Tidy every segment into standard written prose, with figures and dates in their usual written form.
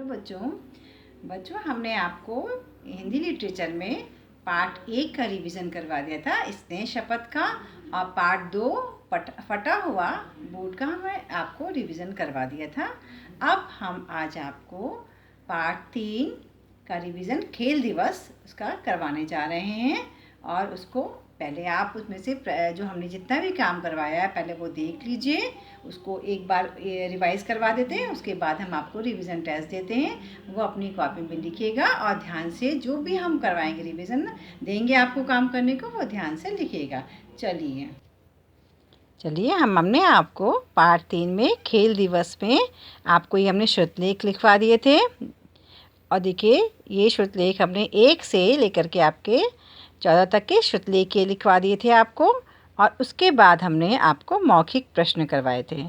बच्चों बच्चों हमने आपको हिंदी लिटरेचर में पार्ट 1 का रिवीजन करवा दिया था, स्नेह शपथ का, और पार्ट 2 फटा हुआ बूट का हमें आपको रिवीजन करवा दिया था। अब हम आज आपको पार्ट 3 का रिवीजन खेल दिवस उसका करवाने जा रहे हैं। और उसको पहले आप उसमें से जो हमने जितना भी काम करवाया है पहले वो देख लीजिए, उसको एक बार रिवाइज करवा देते हैं। उसके बाद हम आपको रिवीजन टेस्ट देते हैं, वो अपनी कॉपी में लिखिएगा और ध्यान से जो भी हम करवाएंगे रिवीजन देंगे आपको काम करने को, वो ध्यान से लिखिएगा। चलिए हमने आपको पार्ट 3 में खेल दिवस में आपको ये हमने श्रुतलेख लिखवा दिए थे। और देखिए ये श्रुतलेख हमने 1 से लेकर के आपके 14 तक के श्रुतलेख लिखवा दिए थे आपको। और उसके बाद हमने आपको मौखिक प्रश्न करवाए थे।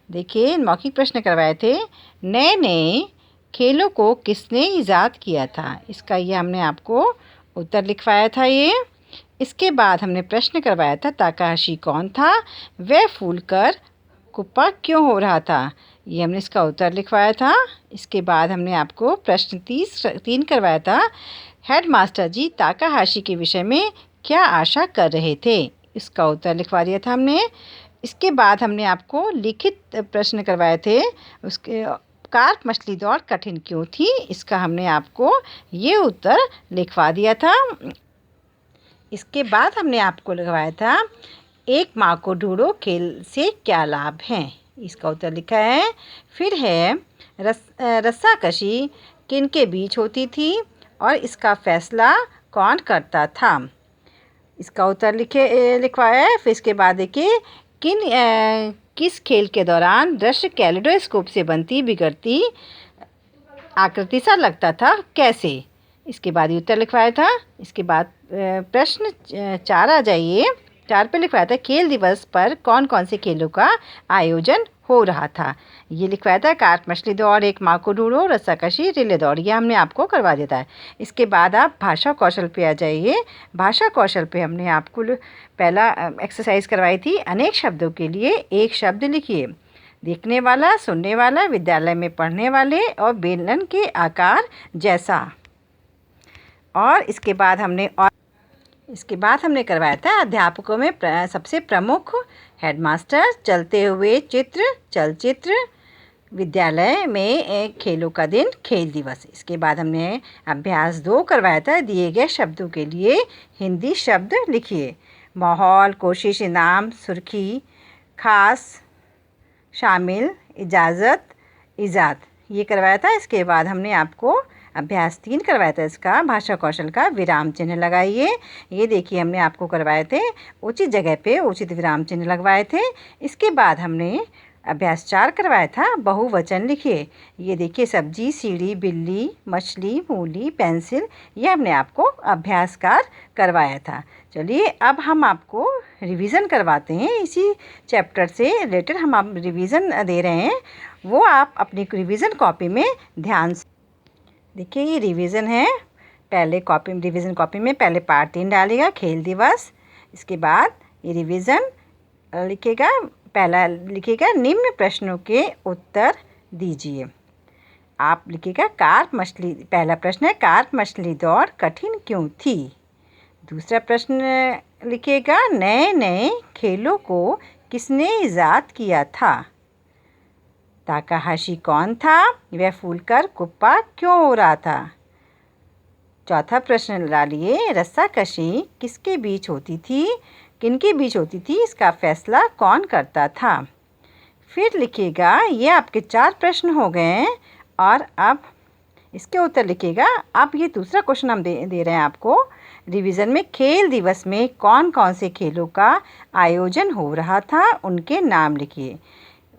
देखिए मौखिक प्रश्न करवाए थे, नए नए खेलों को किसने ईजाद किया था, इसका ये हमने आपको उत्तर लिखवाया था ये। इसके बाद हमने प्रश्न करवाया था ताकाहाशी कौन था, वह फूलकर कुप्पा क्यों हो रहा था, ये हमने इसका उत्तर लिखवाया था। इसके बाद हमने आपको प्रश्न 3 करवाया था, हेडमास्टर जी ताकाहाशी के विषय में क्या आशा कर रहे थे, इसका उत्तर लिखवा दिया था हमने। इसके बाद हमने आपको लिखित प्रश्न करवाए थे, उसके कार्प मछली दौड़ कठिन क्यों थी, इसका हमने आपको ये उत्तर लिखवा दिया था। इसके बाद हमने आपको लिखवाया था एक माँ को ढूंढो खेल से क्या लाभ हैं, इसका उत्तर लिखा है। फिर है रस्साकशी किनके बीच होती थी और इसका फैसला कौन करता था, इसका उत्तर लिखवाया है। फिर इसके बाद देखिए किस खेल के दौरान दृश्य कैलेडोस्कोप से बनती बिगड़ती आकृति सा लगता था, कैसे, इसके बाद ये उत्तर लिखवाया था। इसके बाद प्रश्न 4 आ जाइए, 4 पे लिखवाया था खेल दिवस पर कौन कौन से खेलों का आयोजन हो रहा था, ये लिखवाया था कार्प मछली दौड़, एक माँ को ढूंढो, रस्साकशी, रिले दौड़, ये हमने आपको करवा दिया था। इसके बाद आप भाषा कौशल पे आ जाइए। भाषा कौशल पे हमने आपको पहला एक्सरसाइज करवाई थी, अनेक शब्दों के लिए एक शब्द लिखिए। देखने वाला, सुनने वाला, विद्यालय में पढ़ने वाले और बेलन के आकार जैसा। और इसके बाद हमने करवाया था अध्यापकों में सबसे प्रमुख, हेडमास्टर, चलते हुए चित्र, चलचित्र, विद्यालय में खेलों का दिन, खेल दिवस। इसके बाद हमने अभ्यास 2 करवाया था, दिए गए शब्दों के लिए हिंदी शब्द लिखिए। माहौल, कोशिश, इनाम, सुर्खी, खास, शामिल, इजाज़त, ईजाद, ये करवाया था। इसके बाद हमने आपको अभ्यास 3 करवाया था, इसका भाषा कौशल का विराम चिन्ह लगाइए। ये देखिए हमने आपको करवाए थे, उचित जगह पे उचित विराम चिन्ह लगवाए थे। इसके बाद हमने अभ्यास 4 करवाया था, बहुवचन लिखिए। ये देखिए सब्जी, सीढ़ी, बिल्ली, मछली, मूली, पेंसिल, ये हमने आपको अभ्यासकार करवाया था। चलिए अब हम आपको रिवीजन करवाते हैं, इसी चैप्टर से रिलेटेड हम आप रिवीजन दे रहे हैं, वो आप अपनी रिवीजन कॉपी में ध्यान से देखिए। ये रिवीजन है, पहले रिवीजन कॉपी में पहले पार्ट 3 डालिएगा खेल दिवस। इसके बाद ये रिवीजन लिखिएगा, पहला लिखिएगा निम्न प्रश्नों के उत्तर दीजिए। आप लिखिएगा कार्प मछली, पहला प्रश्न है कार्प मछली दौड़ कठिन क्यों थी। दूसरा प्रश्न लिखिएगा नए नए खेलों को किसने ईजाद किया था। ताकाहाशी कौन था, वह फूलकर कुप्पा क्यों हो रहा था। चौथा प्रश्न डालिए रस्साकशी किसके बीच होती थी, किनके बीच होती थी, इसका फैसला कौन करता था। फिर लिखिएगा, ये आपके 4 प्रश्न हो गए हैं और अब इसके उत्तर लिखिएगा। अब ये दूसरा क्वेश्चन हम दे रहे हैं आपको, रिवीजन में खेल दिवस में कौन कौन से खेलों का आयोजन हो रहा था, उनके नाम लिखिए।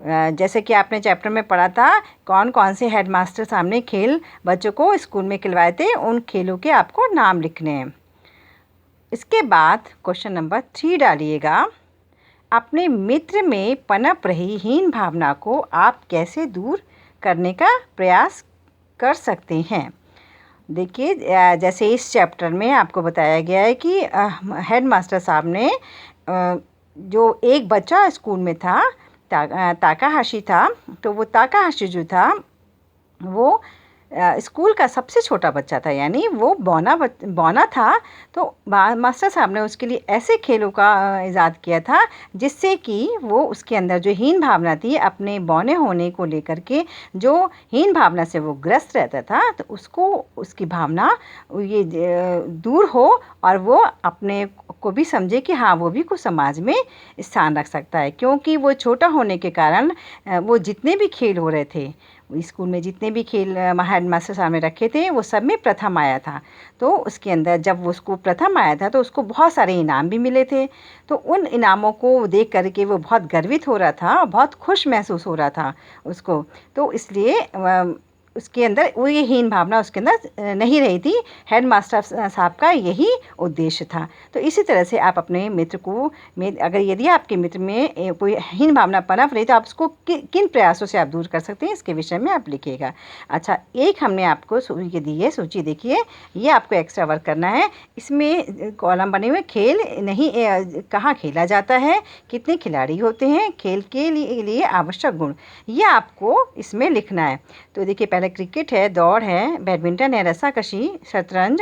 जैसे कि आपने चैप्टर में पढ़ा था कौन कौन से हेडमास्टर सामने खेल बच्चों को स्कूल में खिलवाए थे, उन खेलों के आपको नाम लिखने हैं। इसके बाद क्वेश्चन नंबर 3 डालिएगा, अपने मित्र में पनप रही हीन भावना को आप कैसे दूर करने का प्रयास कर सकते हैं। देखिए जैसे इस चैप्टर में आपको बताया गया है कि हेडमास्टर साहब ने जो एक बच्चा स्कूल में था, ताकाहाशी था, तो वो ताकाहाशी जो था वो स्कूल का सबसे छोटा बच्चा था, यानी वो बौना था। तो मास्टर साहब ने उसके लिए ऐसे खेलों का इजाद किया था जिससे कि वो उसके अंदर जो हीन भावना थी अपने बौने होने को लेकर के, जो हीन भावना से वो ग्रस्त रहता था, तो उसको उसकी भावना ये दूर हो और वो अपने को भी समझे कि हाँ वो भी कुछ समाज में स्थान रख सकता है। क्योंकि वो छोटा होने के कारण वो जितने भी खेल हो रहे थे स्कूल में, जितने भी खेल हेड मास्टर साहब ने रखे थे, वो सब में प्रथम आया था। तो उसके अंदर जब वो उसको प्रथम आया था तो उसको बहुत सारे इनाम भी मिले थे। तो उन इनामों को देख करके वो बहुत गर्वित हो रहा था, बहुत खुश महसूस हो रहा था उसको। तो इसलिए उसके अंदर वो ये हीन भावना उसके अंदर नहीं रही थी। हेड मास्टर साहब का यही उद्देश्य था। तो इसी तरह से आप अपने मित्र को अगर यदि आपके मित्र में कोई हीन भावना पनप रही तो आप उसको किन प्रयासों से आप दूर कर सकते हैं, इसके विषय में आप लिखिएगा। अच्छा, एक हमने आपको ये दी है सूची, देखिए ये आपको एक्स्ट्रा वर्क करना है। इसमें कॉलम बने हुए खेल नहीं कहाँ खेला जाता है, कितने खिलाड़ी होते हैं, खेल के लिए आवश्यक गुण, ये आपको इसमें लिखना है। तो देखिए पहले क्रिकेट है, दौड़ है, बैडमिंटन है, रस्साकशी, शतरंज,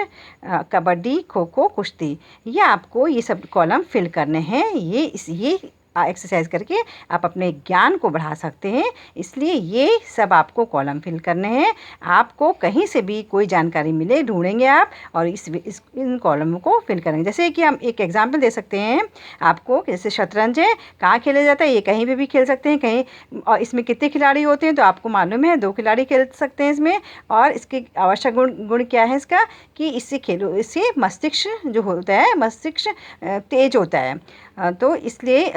कबड्डी, खो खो, कुश्ती, ये आपको ये सब कॉलम फिल करने हैं। ये एक्सरसाइज करके आप अपने ज्ञान को बढ़ा सकते हैं, इसलिए ये सब आपको कॉलम फिल करने हैं। आपको कहीं से भी कोई जानकारी मिले ढूंढेंगे आप और इन कॉलमों को फिल करेंगे। जैसे कि हम एक एग्जांपल दे सकते हैं आपको, जैसे शतरंज है, कहाँ खेला जाता है, ये कहीं पे भी खेल सकते हैं कहीं, और इसमें कितने खिलाड़ी होते हैं तो आपको मालूम है 2 खिलाड़ी खेल सकते हैं इसमें। और इसके आवश्यक गुण क्या है इसका, कि इससे मस्तिष्क जो होता है, मस्तिष्क तेज होता है। तो इसलिए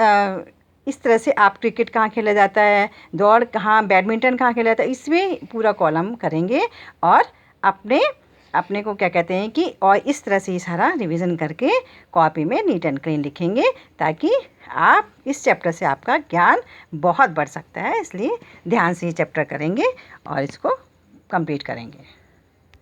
इस तरह से आप क्रिकेट कहाँ खेला जाता है, दौड़ कहाँ, बैडमिंटन कहाँ खेला जाता है, इसमें पूरा कॉलम करेंगे और अपने को क्या कहते हैं कि और इस तरह से ये सारा रिवीजन करके कॉपी में नीट एंड क्लीन लिखेंगे, ताकि आप इस चैप्टर से आपका ज्ञान बहुत बढ़ सकता है। इसलिए ध्यान से ये चैप्टर करेंगे और इसको कंप्लीट करेंगे।